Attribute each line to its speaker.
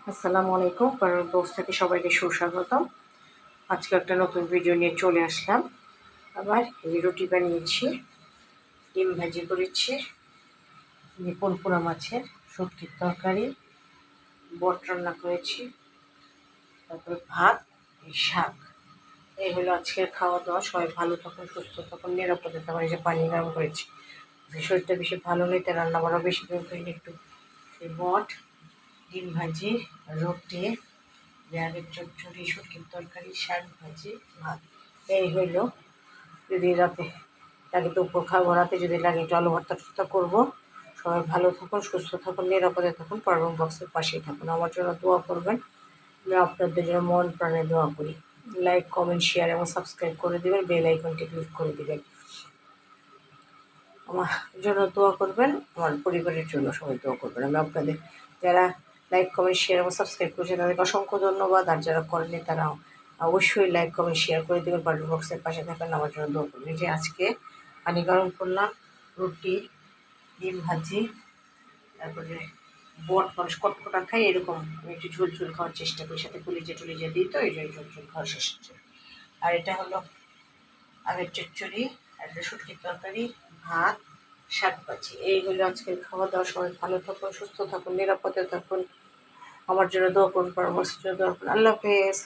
Speaker 1: আসসালামু আলাইকুম। কারণ বক্স থেকে সবাইকে সুস্বাগতম। আজকে একটা নতুন ভিডিও নিয়ে চলে আসলাম। আবার এই রুটি বানিয়েছি, ডিম ভাজি করেছি, পোনা মাছের শুটকির তরকারি, বট রান্না করেছি, তারপরে ভাত, এই শাক। এই হলো আজকের খাওয়া দাওয়া। সবাই ভালো থাকুন, সুস্থ থাকুন, নিরাপদে থাকুন। এই যে পানি গরম করেছি, শরীরটা বেশি ভালো নেই, তাই রান্না বান্না বেশি করে করিনি। একটু বট, ডিম ভাজি, রুটি, পেঁয়াজের চচ্চড়ি, শুটকির তরকারি, শাক ভাজি, ভাত। এই হইল। যদি রাতে লাগে দুপুর খাবো, রাতে যদি লাগে একটু আলু ভর্তা টর্তা করবো। সবাই ভালো থাকুন, সুস্থ থাকুন, নিরাপদে থাকুন, পারবেন বক্সের পাশেই থাকুন। আমার জন্য দোয়া করবেন। আমি আপনাদের জন্য মন প্রাণে দোয়া করি। লাইক, কমেন্ট, শেয়ার এবং সাবস্ক্রাইব করে দেবেন, বেল আইকনটি ক্লিক করে দেবেন। আমার জন্য দোয়া করবেন, আমার পরিবারের জন্য সবাই দোয়া করবেন। আমি আপনাদের যারা লাইক, কমেন্ট, শেয়ার এবং সাবস্ক্রাইব করেছেন তাদেরকে অসংখ্য ধন্যবাদ। আর যারা করেনি তারা অবশ্যই লাইক, কমেন্ট, শেয়ার করে দেবেন, বাটন বক্সের পাশে থাকেন। আমার জন্য দোয়া করবেন। যে আজকে পানি গরম করলাম, রুটি, ডিম ভাজি, তারপরে বট, মানুষ কটকটা খাই, এরকম আমি একটু ঝোল ঝোল খাওয়ার চেষ্টা করি, সাথে কলিজা টলিজা দিই, তো এই জন্য ঝোল ঝোল খাওয়ার শেষ হচ্ছে। আর এটা হলো আমের চচ্চড়ি, একটা শুটকির তরকারি, ভাত, শাক ভাজি। এই হলো আজকের খাওয়া দাওয়া। সবাই ভালো থাকুন, সুস্থ থাকুন, নিরাপদে থাকুন। আমার জন্য দোয়া করুন, পরামর্শের জন্য দোয়া করুন। আল্লাহ হাফেজ।